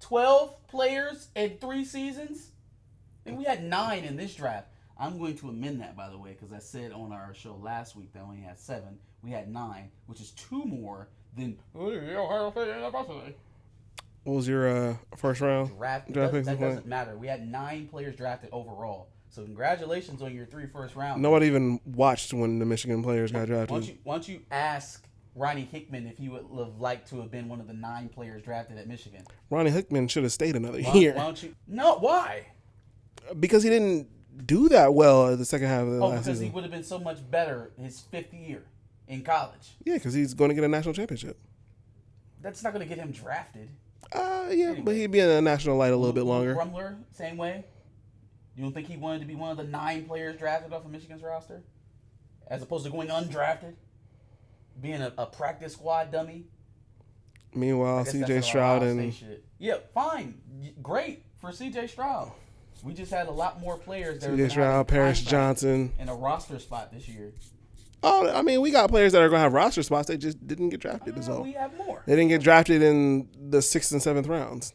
12 players in 3 seasons? And we had 9 in this draft. I'm going to amend that, by the way, because I said on our show last week that we only had 7. We had 9, which is 2 more than Ohio State University. What was your first round? That doesn't matter. We had 9 players drafted overall. So congratulations on your 3 first rounds. Nobody even watched when the Michigan players got drafted. Why don't you ask Ronnie Hickman if he would have liked to have been one of the 9 players drafted at Michigan? Ronnie Hickman should have stayed another year. Why don't you? No, why? Because he didn't do that well at the second half of the last season. Because he would have been so much better his 5th year in college. Yeah, because he's going to get a national championship. That's not going to get him drafted. Yeah, anyway, but he'd be in a national light a little bit longer. Rumler, same way. You don't think he wanted to be one of the 9 players drafted off of Michigan's roster? As opposed to going undrafted? Being a practice squad dummy? Meanwhile, C.J. Stroud and... Yeah, fine. Great for C.J. Stroud. We just had a lot more players that C.J. Stroud, Paris Johnson. In a roster spot this year. Oh, I mean, we got players that are going to have roster spots. They just didn't get drafted. We have more. They didn't get drafted in the 6th and 7th rounds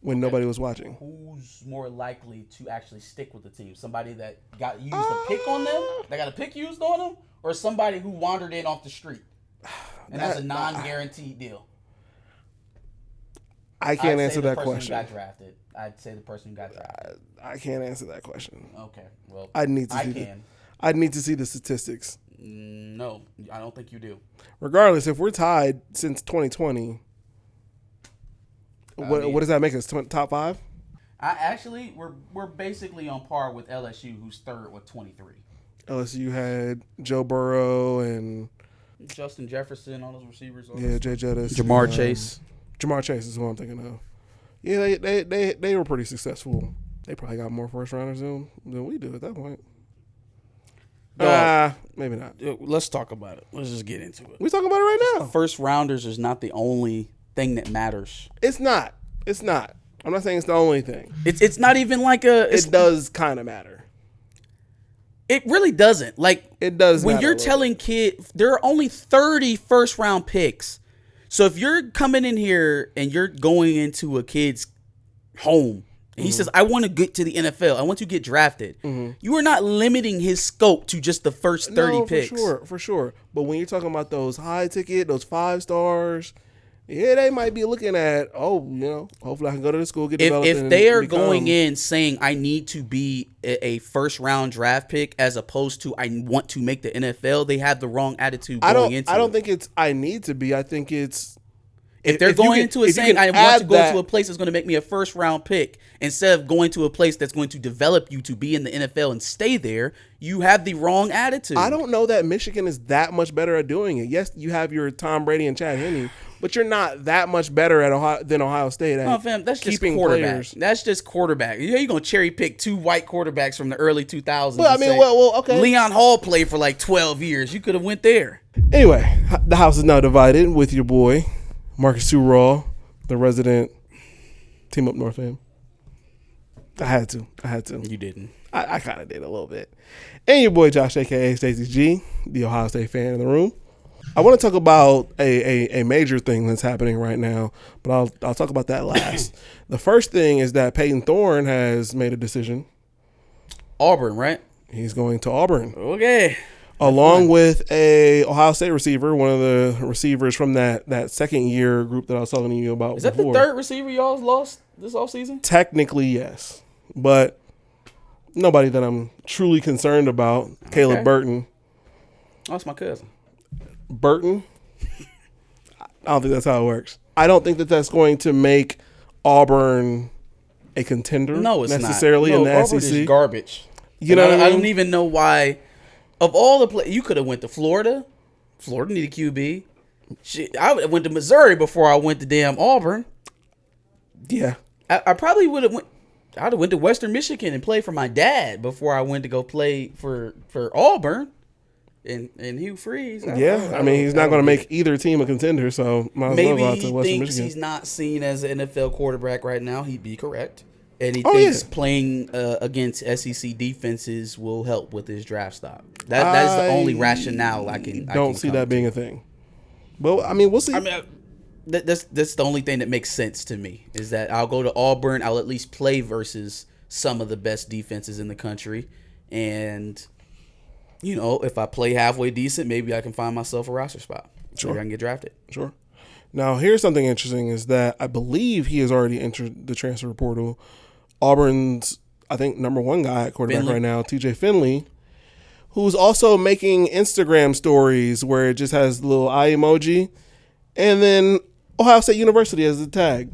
when nobody was watching. Who's more likely to actually stick with the team? Somebody that got used a pick on them? That got a pick used on them? Or somebody who wandered in off the street? And that's a non-guaranteed deal. I can't answer that question. Got drafted. I'd say the person who got drafted. I can't answer that question. Okay, well, I'd need to see the statistics. No, I don't think you do. Regardless, if we're tied since 2020, what does that make us? Top 5? We're basically on par with LSU, who's 3rd with 23. LSU had Joe Burrow and Justin Jefferson, all those receivers. Yeah, Jay Jettis, Jamar Chase. Jamar Chase is who I'm thinking of. Yeah, they were pretty successful. They probably got more first rounders than we do at that point. Maybe not. Let's talk about it. Let's just get into it. We talking about it right now. First rounders is not the only thing that matters. It's not. I'm not saying it's the only thing. It's not even like a. It does kind of matter. It really doesn't. Like it does. When you're telling kids there are only 30 first round picks. So if you're coming in here and you're going into a kid's home and he says, I want to get to the NFL, I want to get drafted, you are not limiting his scope to just the first 30 picks. For sure. But when you're talking about those high ticket, those 5 stars, yeah, they might be looking at, hopefully I can go to the school, get developed. If they are going in saying I need to be a first round draft pick as opposed to I want to make the NFL, they have the wrong attitude going into it. I don't think it's I need to be. I think it's if they're going into it saying I want to go to a place that's going to make me a first round pick instead of going to a place that's going to develop you to be in the NFL and stay there, you have the wrong attitude. I don't know that Michigan is that much better at doing it. Yes, you have your Tom Brady and Chad Henne, but you're not that much better at than Ohio State at that's keeping just quarterback. players. That's just quarterback. You're going to cherry pick 2 white quarterbacks from the early 2000s. Well, I mean, okay. Leon Hall played for like 12 years. You could have went there. Anyway, the house is now divided with your boy, Marcus Sewell, the resident Team Up North fan. I had to. You didn't. I kind of did a little bit. And your boy Josh, a.k.a. Stacey G, the Ohio State fan in the room. I want to talk about a major thing that's happening right now, but I'll talk about that last. The first thing is that Peyton Thorne has made a decision. Auburn, right? He's going to Auburn. Okay. Along with a Ohio State receiver, one of the receivers from that second year group that I was talking to you about. Is that before. The 3rd receiver y'all lost this offseason? Technically, yes. But nobody that I'm truly concerned about. Okay. Caleb Burton. Oh, that's my cousin. Burton? I don't think that's how it works. I don't think that's going to make Auburn a contender. No, it's necessarily not. in the Auburn SEC. Is garbage. You know what I mean? I don't even know why. Of all the you could have went to Florida. Florida needed QB. Shit, I went to Missouri before I went to damn Auburn. Yeah. I probably would have went. I'd have went to Western Michigan and played for my dad before I went to go play for Auburn. And Hugh Freeze. I mean, he's not going to make either team a contender, so might as well go out to Western Michigan. Maybe he thinks he's not seen as an NFL quarterback right now. He'd be correct. And he thinks playing against SEC defenses will help with his draft stock. That is the only rationale I can. Don't see that being a thing. But I mean, we'll see. that's the only thing that makes sense to me is that I'll go to Auburn. I'll at least play versus some of the best defenses in the country, and if I play halfway decent, maybe I can find myself a roster spot. Sure. Maybe I can get drafted. Sure. Now, here's something interesting is that I believe he has already entered the transfer portal. Auburn's, I think, number one guy at quarterback right now, TJ Finley, who's also making Instagram stories where it just has the little eye emoji, and then Ohio State University as the tag.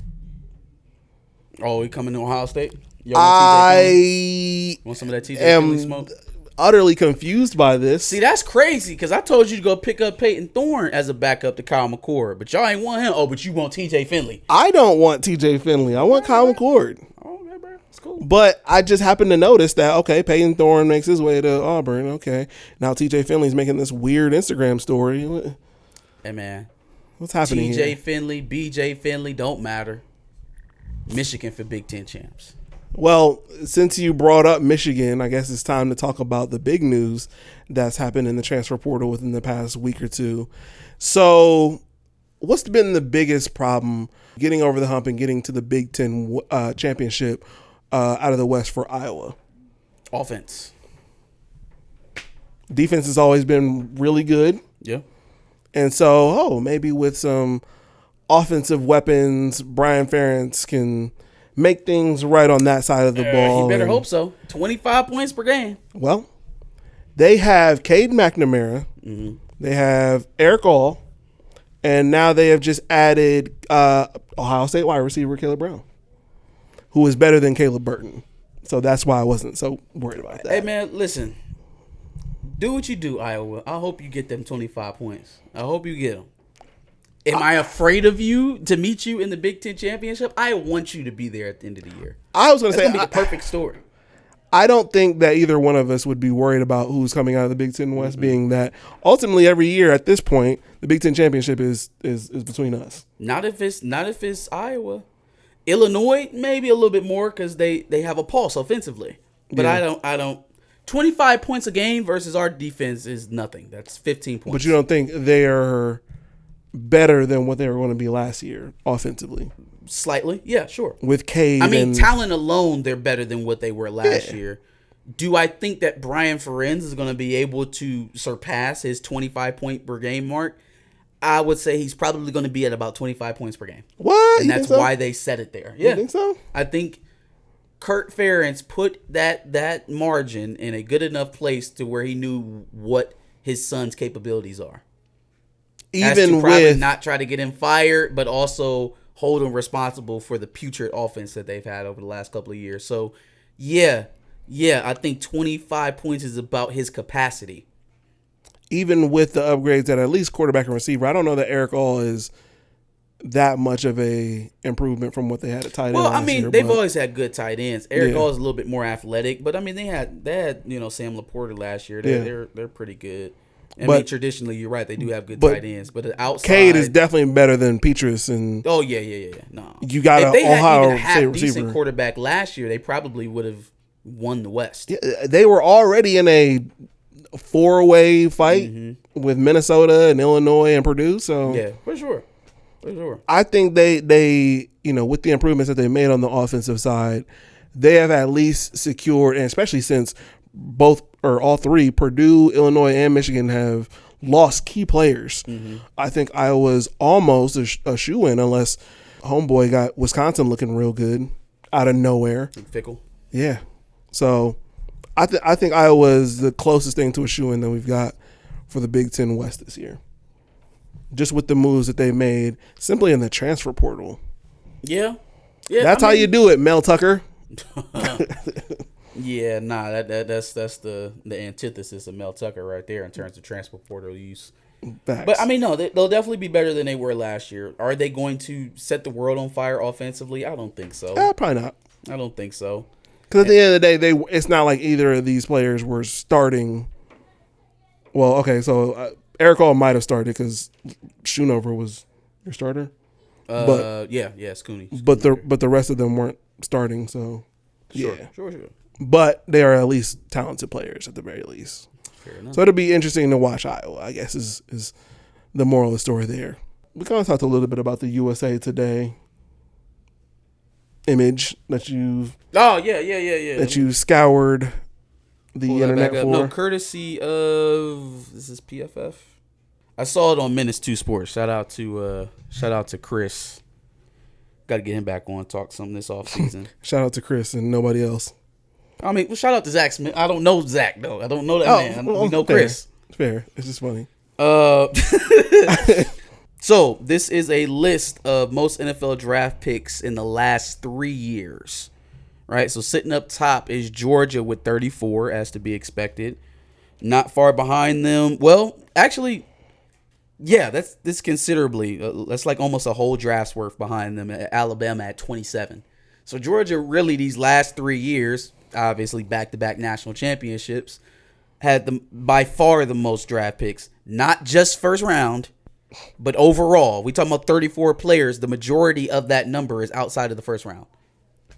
Oh, he coming to Ohio State? I want some of that TJ Finley smoke? Utterly confused by this. See, that's crazy because I told you to go pick up Peyton Thorne as a backup to Kyle McCord, but y'all ain't want him. Oh, but you want TJ Finley. I don't want TJ Finley. I want Kyle McCord. Oh, okay, bro. It's cool. But I just happened to notice that, okay, Peyton Thorne makes his way to Auburn. Okay. Now TJ Finley's making this weird Instagram story. Hey, man. What's happening TJ here? Finley, BJ Finley, don't matter. Michigan for Big Ten champs. Well, since you brought up Michigan, I guess it's time to talk about the big news that's happened in the transfer portal within the past week or two. So what's been the biggest problem getting over the hump and getting to the Big Ten championship out of the West for Iowa? Offense. Defense has always been really good. Yeah. And so, maybe with some offensive weapons, Brian Ferentz can make things right on that side of the ball. You better hope so. 25 points per game. Well, they have Cade McNamara. Mm-hmm. They have Erick All. And now they have just added Ohio State wide receiver Kaleb Brown, who is better than Caleb Burton. So that's why I wasn't so worried about that. Hey, man, listen. Do what you do, Iowa. I hope you get them 25 points. I hope you get them. Am I afraid of you to meet you in the Big Ten championship? I want you to be there at the end of the year. I was going to say, that's going to be the perfect story. I don't think that either one of us would be worried about who's coming out of the Big Ten West, being that ultimately every year at this point, the Big Ten championship is between us. Not if it's Iowa. Illinois, maybe a little bit more because they have a pulse offensively. But yeah. I don't. 25 points a game versus our defense is nothing. That's 15 points. But you don't think they are better than what they were going to be last year offensively? Slightly, yeah, sure. With Cade, talent alone, they're better than what they were last year. Do I think that Brian Ferentz is going to be able to surpass his 25 point per game mark? I would say he's probably going to be at about 25 points per game. What? And that's why they set it there. Yeah, you think so? I think Kurt Ferentz put that margin in a good enough place to where he knew what his son's capabilities are. Even probably with not try to get him fired, but also hold him responsible for the putrid offense that they've had over the last couple of years. So, yeah, I think 25 points is about his capacity. Even with the upgrades at least quarterback and receiver, I don't know that Erick All is that much of a improvement from what they had at tight end. Well, last year, they've always had good tight ends. Erick All is a little bit more athletic, but they had Sam Laporta last year. They're pretty good. Traditionally, you're right. They do have good tight ends, but the outside, Cade is definitely better than Petrus. And oh yeah. No, you got an Ohio State receiver. Decent quarterback last year, they probably would have won the West. Yeah, they were already in a 4-way fight with Minnesota and Illinois and Purdue. So yeah, for sure. I think they with the improvements that they made on the offensive side, they have at least secured, and especially since all three, Purdue, Illinois, and Michigan have lost key players. Mm-hmm. I think Iowa's almost a shoe-in unless homeboy got Wisconsin looking real good out of nowhere. Fickle. Yeah. So I think Iowa's the closest thing to a shoe-in that we've got for the Big Ten West this year. Just with the moves that they made simply in the transfer portal. Yeah. That's how you do it, Mel Tucker. Yeah, that's the antithesis of Mel Tucker right there in terms of transfer portal use. Facts. But no, they'll definitely be better than they were last year. Are they going to set the world on fire offensively? I don't think so. Probably not. I don't think so. Because at the end of the day, it's not like either of these players were starting. Well, okay, so Erick All might have started because Schoonover was your starter. It's Cooney. But the rest of them weren't starting, so sure. Yeah. Sure. But they are at least talented players at the very least. Fair enough. So it'll be interesting to watch Iowa, I guess, is the moral of the story there. we kind of talked a little bit about the USA Today image that you've that you scoured the internet for. No, courtesy of this is PFF. I saw it on Minutes 2 Sports. Shout out to Chris. Got to get him back on, talk some this offseason. Shout out to Chris and nobody else. I mean, well, shout out to Zach Smith. I don't know Zach though. I don't know that man. We know Chris. Fair. It's just funny. So this is a list of most NFL draft picks in the last 3 years, right? So sitting up top is Georgia with 34, as to be expected. Not far behind them. Well, actually, yeah, that's considerably. That's like almost a whole draft's worth behind them. Alabama at 27. So Georgia really these last 3 years, obviously back-to-back national championships, had by far the most draft picks. Not just first round, but overall. We talking about 34 players. The majority of that number is outside of the first round.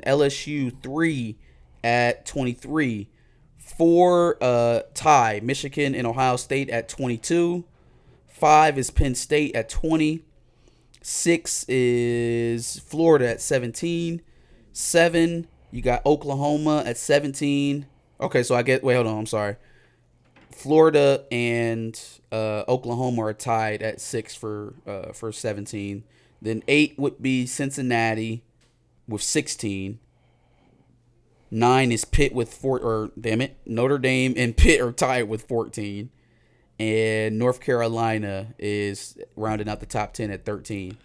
LSU 3 at 23. 4 tie. Michigan and Ohio State at 22. 5 is Penn State at 20. 6 is Florida at 17. 7, you got Oklahoma at 17. Okay, so hold on, I'm sorry. Florida and Oklahoma are tied at 6 for 17. Then 8 would be Cincinnati with 16. 9 is Pitt with Notre Dame and Pitt are tied with 14. And North Carolina is rounding out the top 10 at 13.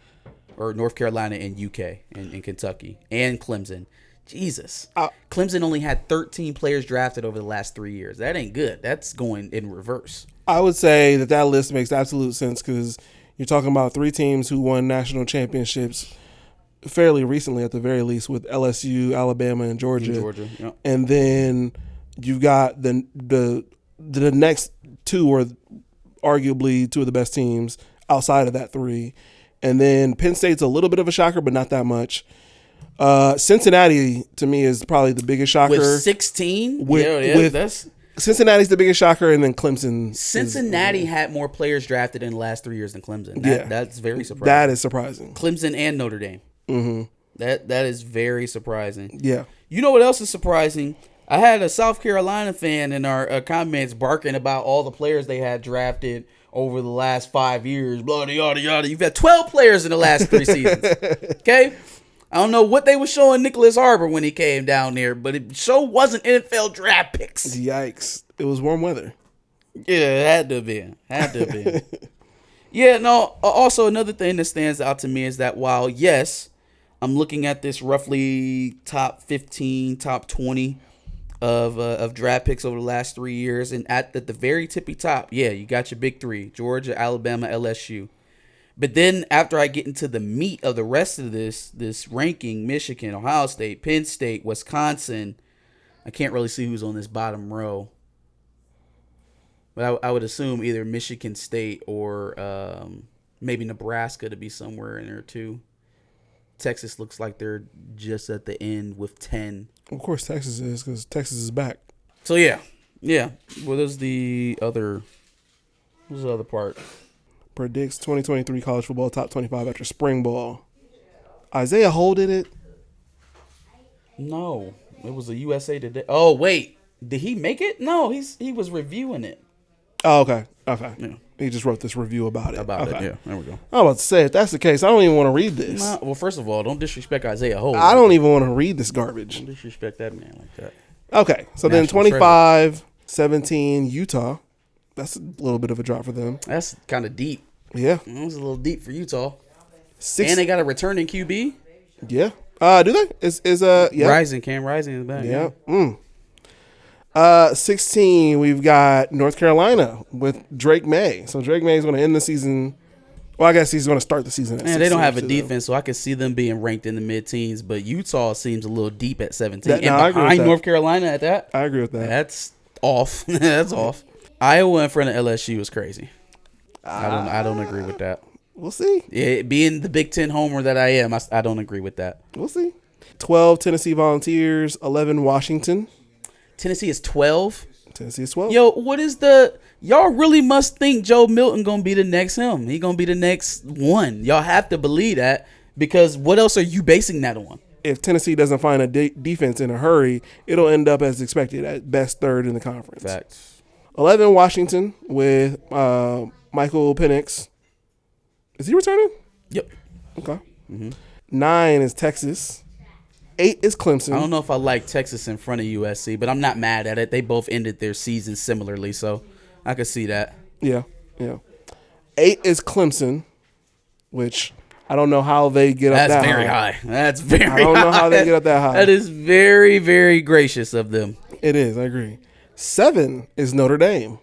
Or North Carolina and UK and Kentucky and Clemson. Jesus. Clemson only had 13 players drafted over the last 3 years. That ain't good. That's going in reverse. I would say that list makes absolute sense because you're talking about 3 teams who won national championships fairly recently, at the very least, with LSU, Alabama, and Georgia. Yep. And then you've got the next 2 are arguably 2 of the best teams outside of that 3. And then Penn State's a little bit of a shocker, but not that much. Cincinnati, to me, is probably the biggest shocker. With 16? That's Cincinnati's the biggest shocker, and then Clemson. Cincinnati had more players drafted in the last 3 years than Clemson. That's very surprising. That is surprising. Clemson and Notre Dame. Mm-hmm. That is very surprising. Yeah. You know what else is surprising? I had a South Carolina fan in our comments barking about all the players they had drafted over the last 5 years. Blah, yada, yada. You've had 12 players in the last 3 seasons. Okay? I don't know what they were showing Nicholas Harbor when he came down there, but it sure wasn't NFL draft picks. Yikes. It was warm weather. Yeah, it had to have been. Yeah, no, also another thing that stands out to me is that while, yes, I'm looking at this roughly top 15, top 20 of draft picks over the last 3 years, and at the very tippy top, yeah, you got your big 3, Georgia, Alabama, LSU. But then after I get into the meat of the rest of this ranking, Michigan, Ohio State, Penn State, Wisconsin, I can't really see who's on this bottom row. But I would assume either Michigan State or maybe Nebraska to be somewhere in there too. Texas looks like they're just at the end with 10. Of course Texas is, because Texas is back. So yeah. What is the other part? Predicts 2023 college football top 25 after spring ball. Isaiah Hole did it? No. It was a USA Today. Oh, wait. Did he make it? No, he was reviewing it. Oh, okay. Yeah. He just wrote this review about it. Yeah. There we go. I'm about to say, if that's the case, I don't even want to read this. Nah, well, first of all, don't disrespect Isaiah Hole. I don't even want to read this garbage. Don't disrespect that man like that. Okay, so then 25, 17, Utah. That's a little bit of a drop for them. That's kind of deep. Yeah. It was a little deep for Utah. 6, and they got a returning QB. Yeah. Do they? Yeah. Cam Rising is back. Yeah. 16, we've got North Carolina with Drake May. So Drake May is going to end the season. Well, I guess he's going to start the season at 16. They don't have a defense, so I could see them being ranked in the mid-teens. But Utah seems a little deep at 17. I agree with that. North Carolina at that? I agree with that. That's off. That's off. Iowa in front of LSU is crazy. I don't agree with that. We'll see. Yeah, being the Big Ten homer that I am, I don't agree with that. We'll see. 12, Tennessee Volunteers. 11, Washington. Tennessee is 12? Tennessee is 12. Yo, what is y'all really must think Joe Milton gonna be the next him. He gonna be the next one. Y'all have to believe that, because what else are you basing that on? If Tennessee doesn't find a defense in a hurry, it'll end up as expected, at best third in the conference. Facts. 11, Washington with Michael Penix. Is he returning? Yep. Okay. 9 is Texas. 8 is Clemson. I don't know if I like Texas in front of USC, but I'm not mad at it. They both ended their season similarly, so I could see that. Yeah. 8 is Clemson, which I don't know how they get up that high. That's very high. That's very high. I don't know how they get up that high. That is very, very gracious of them. It is. I agree. 7 is Notre Dame.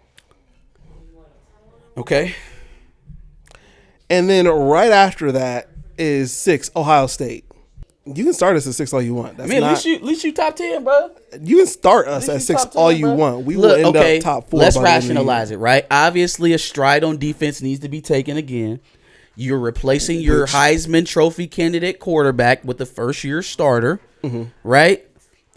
Okay. And then right after that is 6, Ohio State. You can start us at 6 all you want. That's at least you top 10, bro. You can start us at 6 all you want. We will end up top 4. Let's rationalize it, right? Obviously, a stride on defense needs to be taken again. You're replacing your Heisman Trophy candidate quarterback with the first-year starter, right?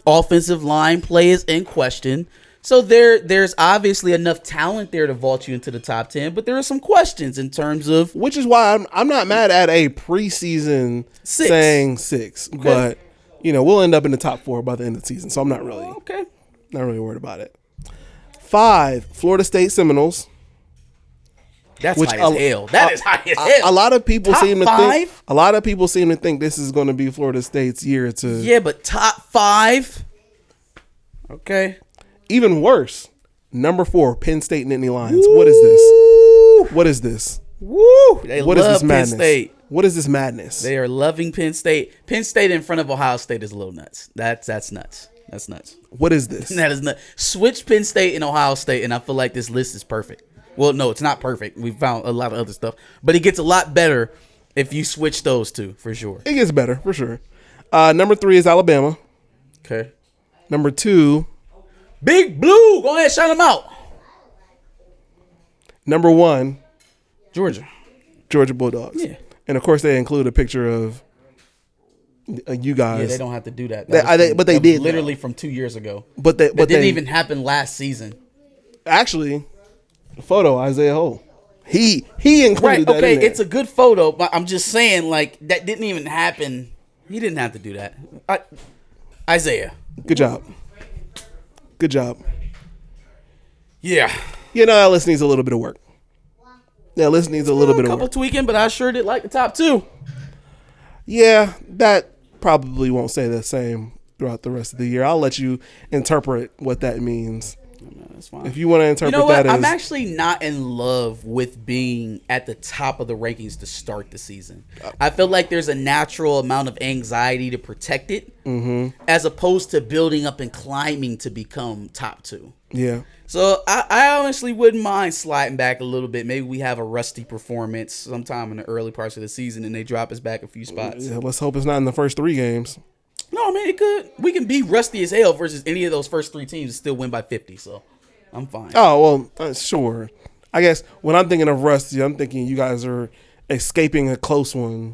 Offensive line play is in question. So there's obviously enough talent there to vault you into the top 10, but there are some questions in terms of... Which is why I'm not mad at a preseason 6. saying 6. Okay. But, we'll end up in the top 4 by the end of the season. So I'm not really worried about it. 5, Florida State Seminoles. That's high as hell. That is high as hell. A lot of people top seem to 5? think. A lot of people seem to think this is going to be Florida State's year to. Yeah, but top 5. Okay. Even worse, number 4, Penn State Nittany Lions. What is this? What is this? Woo! They what love is this madness? Penn State. What is this madness? They are loving Penn State. Penn State in front of Ohio State is a little nuts. That's nuts. That's nuts. What is this? That is nuts. Switch Penn State and Ohio State, and I feel like this list is perfect. Well, no, it's not perfect. We found a lot of other stuff, but it gets a lot better if you switch those two, for sure. It gets better, for sure. Number 3 is Alabama. Okay. Number 2. Big Blue. Go ahead, shout them out. Number 1. Georgia Bulldogs. Yeah. And, of course, they include a picture of you guys. Yeah, they don't have to do that. But they did. Literally from 2 years ago. But that didn't even happen last season. Actually, photo, Isaiah Ho. He included that in there. It's a good photo, but I'm just saying, like, that didn't even happen. He didn't have to do that. Isaiah. Good job. Yeah. That list needs a little bit of work. That list needs a little bit of work. A couple tweaking, but I sure did like the top 2. Yeah, that probably won't stay the same throughout the rest of the year. I'll let you interpret what that means. No, that's fine. If you want to interpret that as... I'm actually not in love with being at the top of the rankings to start the season. I feel like there's a natural amount of anxiety to protect it, as opposed to building up and climbing to become top 2. Yeah. So I honestly wouldn't mind sliding back a little bit. Maybe we have a rusty performance sometime in the early parts of the season and they drop us back a few spots. Yeah, let's hope it's not in the first 3 games. No, I mean, it could. We can be rusty as hell versus any of those first 3 teams and still win by 50. So I'm fine. Oh, well, sure. I guess when I'm thinking of rusty, I'm thinking you guys are escaping a close one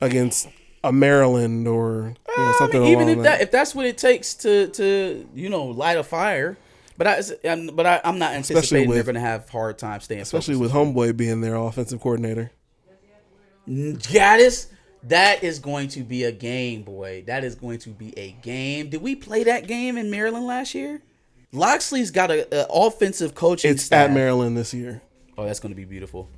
against a Maryland or something even along that. If that's what it takes to light a fire. But I'm not anticipating they're going to have hard time staying focused. Especially with Homeboy being their offensive coordinator. Gaddis, that is going to be a game, boy. That is going to be a game. Did we play that game in Maryland last year? Loxley's got an offensive coaching staff. It's at Maryland this year. Oh, that's going to be beautiful.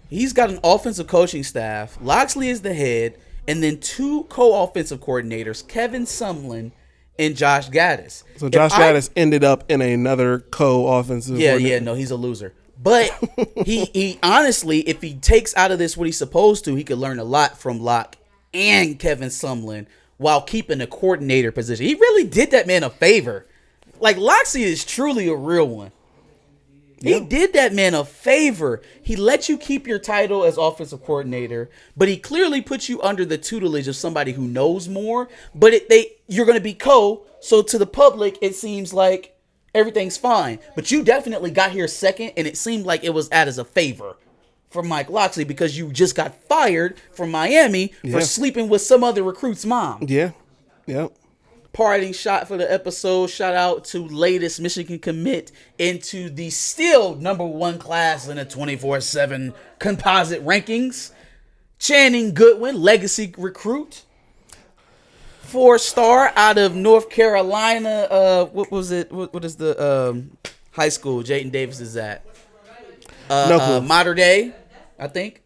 He's got an offensive coaching staff. Loxley is the head, and then 2 co-offensive coordinators, Kevin Sumlin and Josh Gaddis. So Josh Gaddis ended up in another co-offensive coordinator. Yeah, no, he's a loser. But he honestly, if he takes out of this what he's supposed to, he could learn a lot from Locke and Kevin Sumlin while keeping the coordinator position. He really did that man a favor. Like, Loxley is truly a real one. He did that man a favor. He let you keep your title as offensive coordinator, but he clearly put you under the tutelage of somebody who knows more. But you're going to be so to the public, it seems like everything's fine. But you definitely got here second, and it seemed like it was as a favor for Mike Loxley because you just got fired from Miami for sleeping with some other recruit's mom. Yeah. parting shot for the episode. Shout out to latest Michigan commit into the still number 1 class in the 24/7 composite rankings. Channing Goodwin, legacy recruit. 4-star out of North Carolina. What was it? What is the high school Jayden Davis is at? No clue. Mater Dei, I think.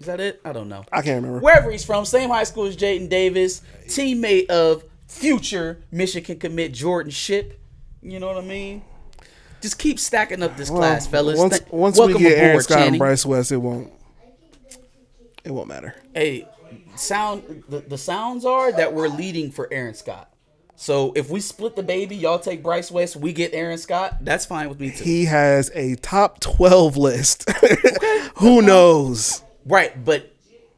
Is that it? I don't know. I can't remember. Wherever he's from, same high school as Jayden Davis, teammate of future Michigan commit Jordan Ship. You know what I mean? Just keep stacking up this class, fellas. Once we get Aaron Scott and Bryce West, it won't matter. Hey, the sounds are that we're leading for Aaron Scott. So if we split the baby, y'all take Bryce West, we get Aaron Scott, that's fine with me too. He has a top 12 list. Okay. Who knows? Right, but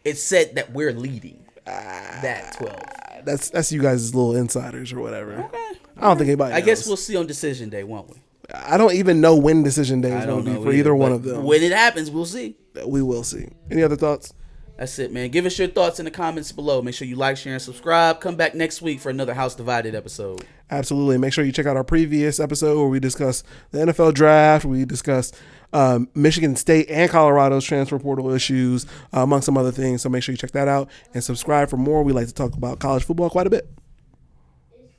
it said that we're leading that 12. That's you guys' little insiders or whatever. Okay. I don't think anybody knows. I guess we'll see on decision day, won't we? I don't even know when decision day is going to be for either one of them. When it happens, we'll see. We will see. Any other thoughts? That's it, man. Give us your thoughts in the comments below. Make sure you like, share, and subscribe. Come back next week for another House Divided episode. Absolutely. Make sure you check out our previous episode where we discuss the NFL draft. We discuss Michigan State and Colorado's transfer portal issues, among some other things. So make sure you check that out and subscribe for more. We like to talk about college football quite a bit.